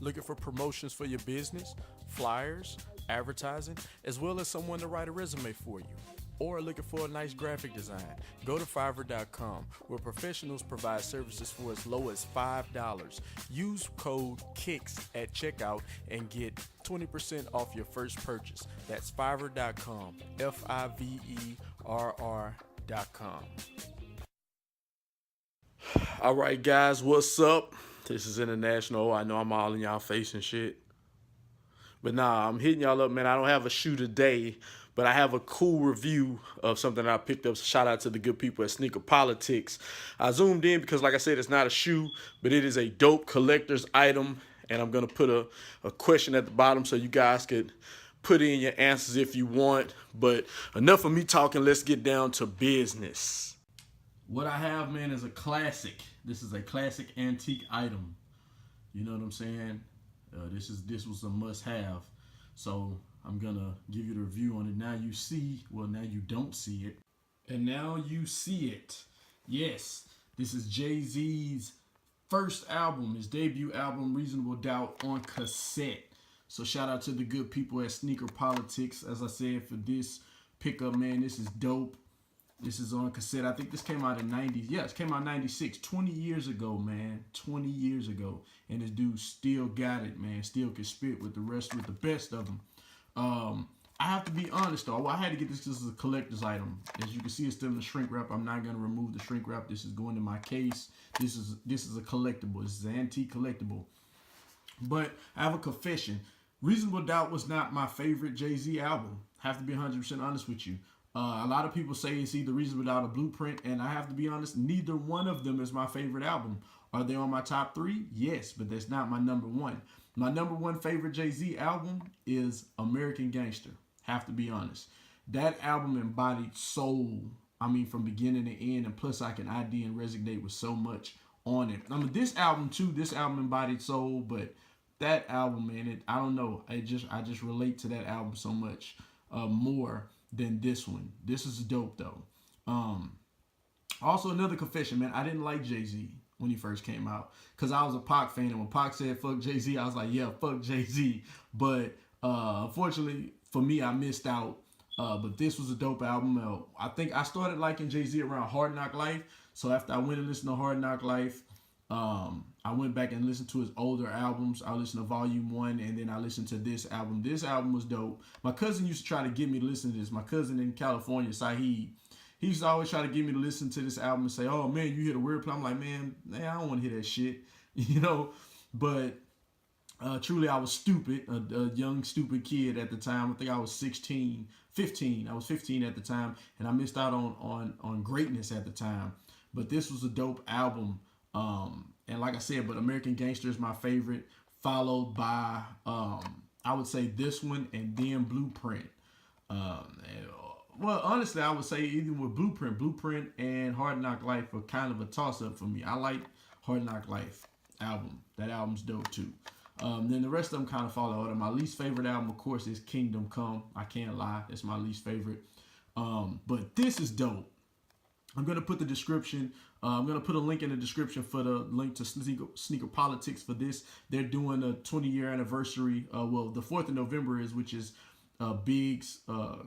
Looking for promotions for your business, flyers, advertising, as well as someone to write a resume for you? Or looking for a nice graphic design? Go to Fiverr.com, where professionals provide services for as low as $5. Use code KICKS at checkout and get 20% off your first purchase. That's Fiverr.com, Fiverr.com. All right, guys, what's up? This is International. I know I'm all in y'all face and shit. But nah, I'm hitting y'all up, man. I don't have a shoe today, but I have a cool review of something I picked up. Shout out to the good people at Sneaker Politics. I zoomed in because, like I said, it's not a shoe, but it is a dope collector's item. And I'm going to put a question at the bottom so you guys could put in your answers if you want. But enough of me talking. Let's get down to business. What I have, man, is a classic. This is a classic antique item. You know what I'm saying? This was a must-have. So I'm gonna give you the review on it. Now you see, well, now you don't see it, and now you see it. Yes, this is Jay-Z's first album, his debut album, Reasonable Doubt, on cassette. So shout out to the good people at Sneaker Politics. As I said, for this pickup, man, this is dope. This is on cassette. I think this came out in 90s. Yeah, it came out in 96. 20 years ago, man. 20 years ago. And this dude still got it, man. Still can spit with the best of them. I have to be honest, though. I had to get this as a collector's item. As you can see, it's still in the shrink wrap. I'm not going to remove the shrink wrap. This is going in my case. This is a collectible. This is an antique collectible. But I have a confession. Reasonable Doubt was not my favorite Jay-Z album. I have to be 100% honest with you. A lot of people say it's either Reasonable Doubt or Blueprint, and I have to be honest, neither one of them is my favorite album. Are they on my top 3? Yes, but that's not my number 1. My number 1 favorite Jay-Z album is American Gangster. Have to be honest. That album embodied soul, I mean, from beginning to end, and plus I can ID and resonate with so much on it. I mean, this album too, this album embodied soul, but that album, man, I don't know. I just relate to that album so much more than this one. This is dope though. Also another confession, man. I didn't like Jay-Z when he first came out because I was a Pac fan, and when Pac said fuck Jay-Z, I was like, yeah, fuck Jay-Z. But unfortunately for me, I missed out. But this was a dope album. I think I started liking Jay-Z around Hard Knock Life. So after I went and listened to Hard Knock Life, I went back and listened to his older albums. I listened to Volume 1, and then I listened to this album. This album was dope. My cousin used to try to get me to listen to this. My cousin in California, Saheed, he used to always try to get me to listen to this album and say, oh, man, you hear the wordplay. I'm like, man, I don't want to hear that shit. You know? But truly, I was stupid, a young, stupid kid at the time. I think I was 15. I was 15 at the time, and I missed out on greatness at the time. But this was a dope album. And like I said, but American Gangster is my favorite, followed by, I would say this one and then Blueprint. Well, honestly, I would say even with Blueprint and Hard Knock Life are kind of a toss-up for me. I like Hard Knock Life album. That album's dope too. Then the rest of them kind of follow order. My least favorite album, of course, is Kingdom Come. I can't lie. It's my least favorite. But this is dope. I'm going to put the description. I'm going to put a link in the description for the link to Sneaker Politics for this. They're doing a 20-year anniversary. Well, the 4th of November is, which is Big's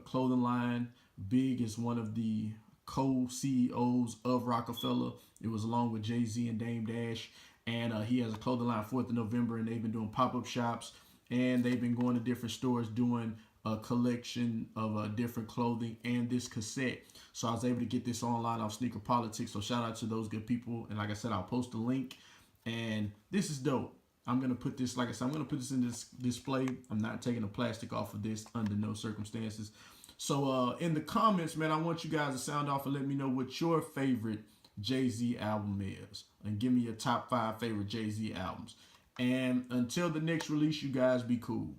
clothing line. Big is one of the co-CEOs of Rockefeller. It was along with Jay-Z and Dame Dash. And he has a clothing line 4th of November, and they've been doing pop-up shops. And they've been going to different stores doing a collection of different clothing and this cassette. So I was able to get this online off Sneaker Politics. So shout out to those good people. And like I said, I'll post a link. And this is dope. I'm going to put this, like I said, I'm going to put this in this display. I'm not taking the plastic off of this under no circumstances. So in the comments, man, I want you guys to sound off and let me know what your favorite Jay-Z album is. And give me your top 5 favorite Jay-Z albums. And until the next release, you guys be cool.